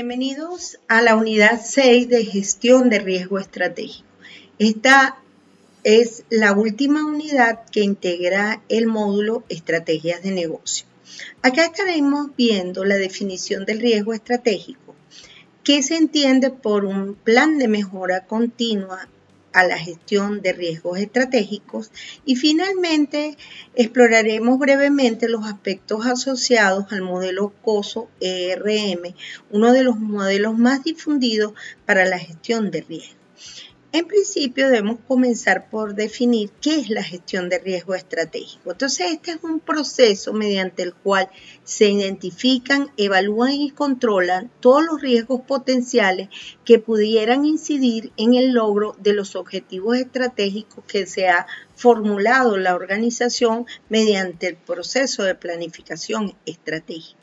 Bienvenidos a la unidad 6 de gestión de riesgo estratégico. Esta es la última unidad que integra el módulo estrategias de negocio. Acá estaremos viendo la definición del riesgo estratégico, que se entiende por un plan de mejora continua a la gestión de riesgos estratégicos, y finalmente exploraremos brevemente los aspectos asociados al modelo COSO-ERM, uno de los modelos más difundidos para la gestión de riesgos. En principio debemos comenzar por definir qué es la gestión de riesgo estratégico. Entonces, este es un proceso mediante el cual se identifican, evalúan y controlan todos los riesgos potenciales que pudieran incidir en el logro de los objetivos estratégicos que se ha formulado la organización mediante el proceso de planificación estratégica.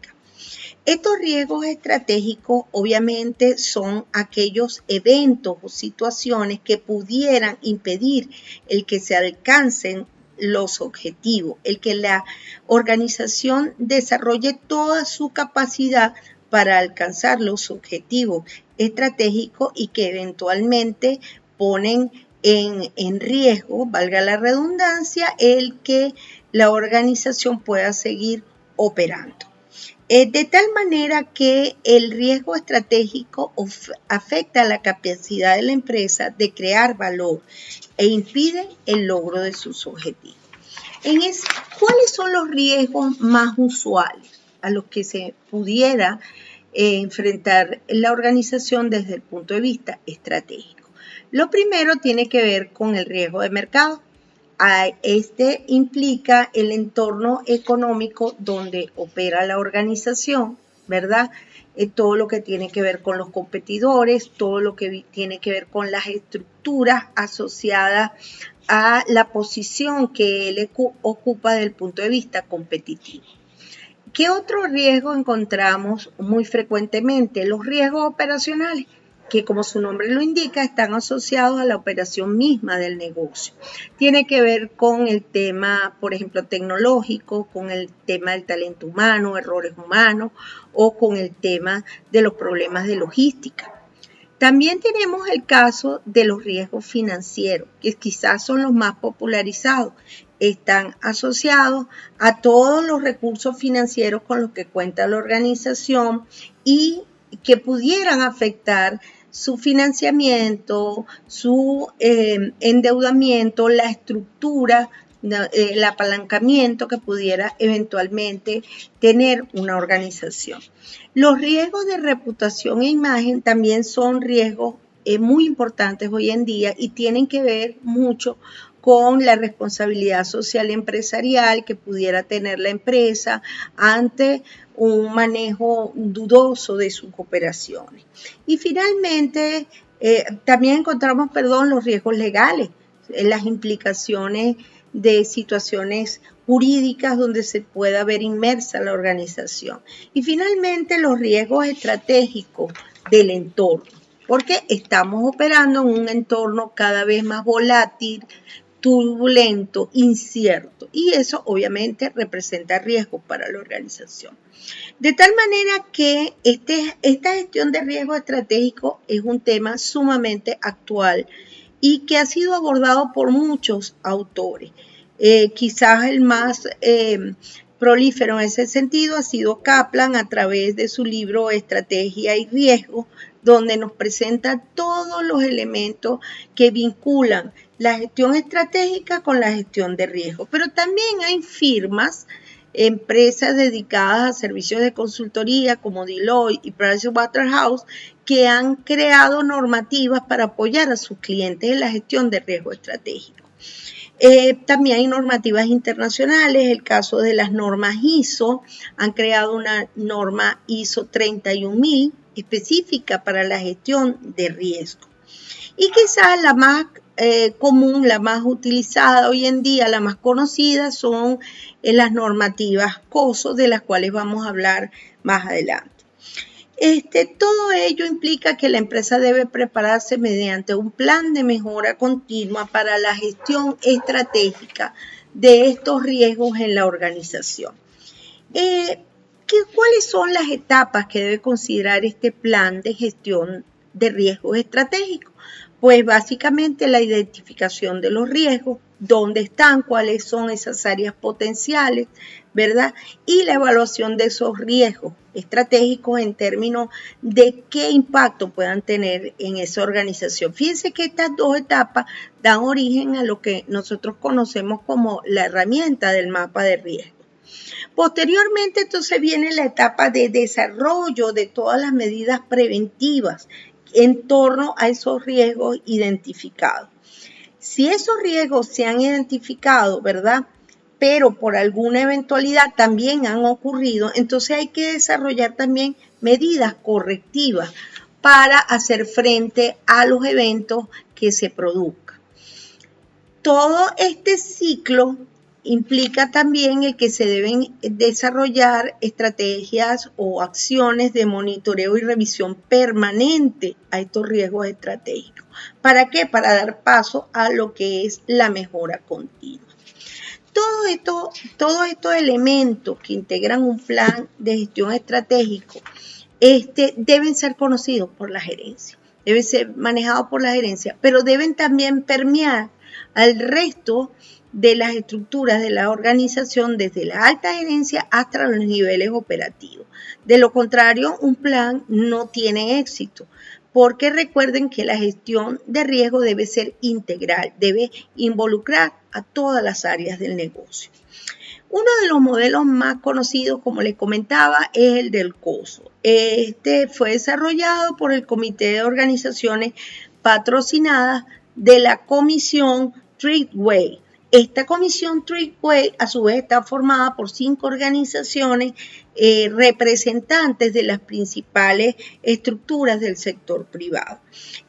Estos riesgos estratégicos obviamente son aquellos eventos o situaciones que pudieran impedir el que se alcancen los objetivos, el que la organización desarrolle toda su capacidad para alcanzar los objetivos estratégicos y que eventualmente ponen en riesgo, valga la redundancia, el que la organización pueda seguir operando. De tal manera que el riesgo estratégico afecta a la capacidad de la empresa de crear valor e impide el logro de sus objetivos. ¿Cuáles son los riesgos más usuales a los que se pudiera enfrentar la organización desde el punto de vista estratégico? Lo primero tiene que ver con el riesgo de mercado. Este implica el entorno económico donde opera la organización, ¿verdad? Todo lo que tiene que ver con los competidores, todo lo que tiene que ver con las estructuras asociadas a la posición que él ocupa desde el punto de vista competitivo. ¿Qué otro riesgo encontramos muy frecuentemente? Los riesgos operacionales, que como su nombre lo indica, están asociados a la operación misma del negocio. Tiene que ver con el tema, por ejemplo, tecnológico, con el tema del talento humano, errores humanos, o con el tema de los problemas de logística. También tenemos el caso de los riesgos financieros, que quizás son los más popularizados. Están asociados a todos los recursos financieros con los que cuenta la organización y que pudieran afectar su financiamiento, su endeudamiento, la estructura, el apalancamiento que pudiera eventualmente tener una organización. Los riesgos de reputación e imagen también son riesgos muy importantes hoy en día y tienen que ver mucho con la responsabilidad social y empresarial que pudiera tener la empresa ante un manejo dudoso de sus operaciones. Y finalmente, también encontramos, los riesgos legales, las implicaciones de situaciones jurídicas donde se pueda ver inmersa la organización. Y finalmente, los riesgos estratégicos del entorno, porque estamos operando en un entorno cada vez más volátil, turbulento, incierto, y eso obviamente representa riesgos para la organización. De tal manera que esta gestión de riesgo estratégico es un tema sumamente actual y que ha sido abordado por muchos autores. Quizás el más prolífero en ese sentido ha sido Kaplan a través de su libro Estrategia y Riesgo, donde nos presenta todos los elementos que vinculan la gestión estratégica con la gestión de riesgo. Pero también hay firmas, empresas dedicadas a servicios de consultoría como Deloitte y Pricewaterhouse que han creado normativas para apoyar a sus clientes en la gestión de riesgo estratégico. También hay normativas internacionales, el caso de las normas ISO, han creado una norma ISO 31000 específica para la gestión de riesgo. Y quizás la más común, la más utilizada hoy en día, la más conocida son las normativas COSO, de las cuales vamos a hablar más adelante. Todo ello implica que la empresa debe prepararse mediante un plan de mejora continua para la gestión estratégica de estos riesgos en la organización. ¿Cuáles son las etapas que debe considerar este plan de gestión de riesgos estratégicos? Pues básicamente la identificación de los riesgos, dónde están, cuáles son esas áreas potenciales, ¿verdad? Y la evaluación de esos riesgos estratégicos en términos de qué impacto puedan tener en esa organización. Fíjense que estas dos etapas dan origen a lo que nosotros conocemos como la herramienta del mapa de riesgo. Posteriormente, entonces, viene la etapa de desarrollo de todas las medidas preventivas en torno a esos riesgos identificados. Si esos riesgos se han identificado, ¿verdad?, pero por alguna eventualidad también han ocurrido, entonces hay que desarrollar también medidas correctivas para hacer frente a los eventos que se produzcan. Todo este ciclo implica también el que se deben desarrollar estrategias o acciones de monitoreo y revisión permanente a estos riesgos estratégicos. ¿Para qué? Para dar paso a lo que es la mejora continua. Todos estos elementos que integran un plan de gestión estratégico deben ser conocidos por la gerencia, deben ser manejados por la gerencia, pero deben también permear al resto de las estructuras de la organización, desde la alta gerencia hasta los niveles operativos. De lo contrario, un plan no tiene éxito, porque recuerden que la gestión de riesgo debe ser integral, debe involucrar a todas las áreas del negocio. Uno de los modelos más conocidos, como les comentaba, es el del COSO. Fue desarrollado por el Comité de Organizaciones Patrocinadas de la Comisión Treatway. Esta comisión Treatway a su vez está formada por 5 organizaciones representantes de las principales estructuras del sector privado.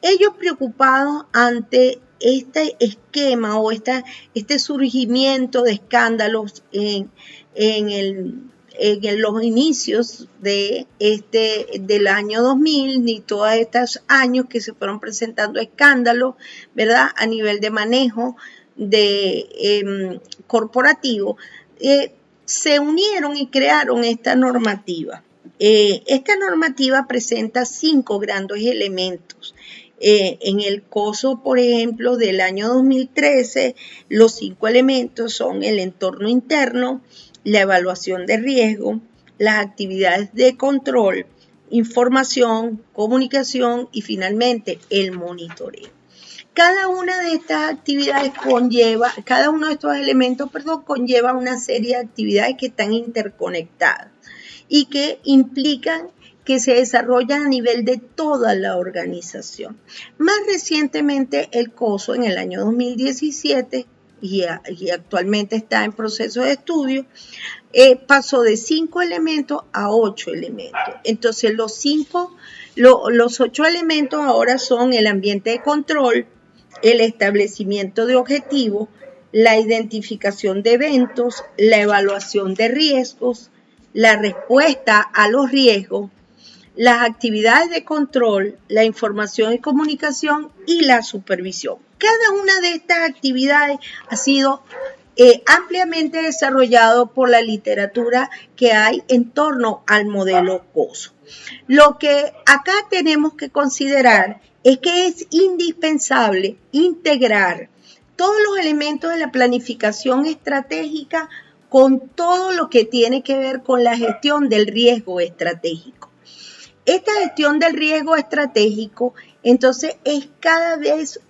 Ellos, preocupados ante este esquema o este surgimiento de escándalos en los inicios del año 2000, ni todos estos años que se fueron presentando escándalos, ¿verdad?, a nivel de manejo corporativo, se unieron y crearon esta normativa. Esta normativa presenta 5 grandes elementos. En el COSO, por ejemplo, del año 2013, los 5 elementos son el entorno interno, la evaluación de riesgo, las actividades de control, información, comunicación y finalmente el monitoreo. Cada una de estas actividades cada uno de estos elementos, conlleva una serie de actividades que están interconectadas y que implican que se desarrollan a nivel de toda la organización. Más recientemente, el COSO en el año 2017, y actualmente está en proceso de estudio, pasó de 5 elementos a 8 elementos. Entonces, los 8 elementos ahora son el ambiente de control, el establecimiento de objetivos, la identificación de eventos, la evaluación de riesgos, la respuesta a los riesgos, las actividades de control, la información y comunicación y la supervisión. Cada una de estas actividades ha sido ampliamente desarrollado por la literatura que hay en torno al modelo COSO. Lo que acá tenemos que considerar es que es indispensable integrar todos los elementos de la planificación estratégica con todo lo que tiene que ver con la gestión del riesgo estratégico. Esta gestión del riesgo estratégico, entonces, es cada vez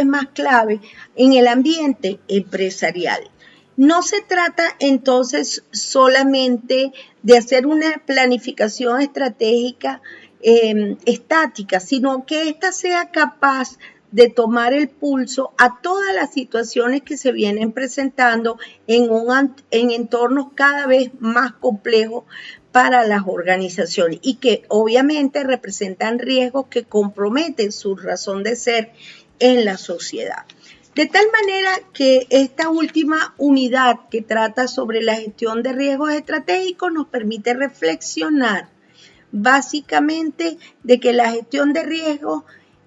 más clave en el ambiente empresarial. No se trata entonces solamente de hacer una planificación estratégica estática, sino que ésta sea capaz de tomar el pulso a todas las situaciones que se vienen presentando en entornos cada vez más complejos para las organizaciones y que obviamente representan riesgos que comprometen su razón de ser en la sociedad. De tal manera que esta última unidad que trata sobre la gestión de riesgos estratégicos nos permite reflexionar básicamente de que la gestión de riesgos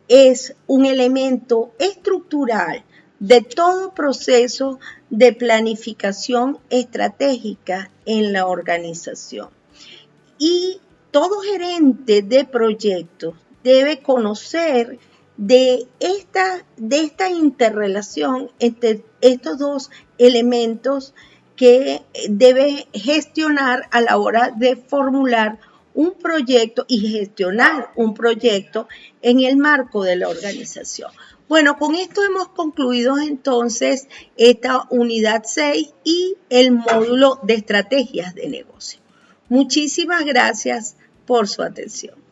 es un elemento estructural de todo proceso de planificación estratégica en la organización. Y todo gerente de proyectos debe conocer de esta interrelación entre estos dos elementos que debe gestionar a la hora de formular un proyecto y gestionar un proyecto en el marco de la organización. Bueno, con esto hemos concluido entonces esta unidad 6 y el módulo de estrategias de negocio. Muchísimas gracias por su atención.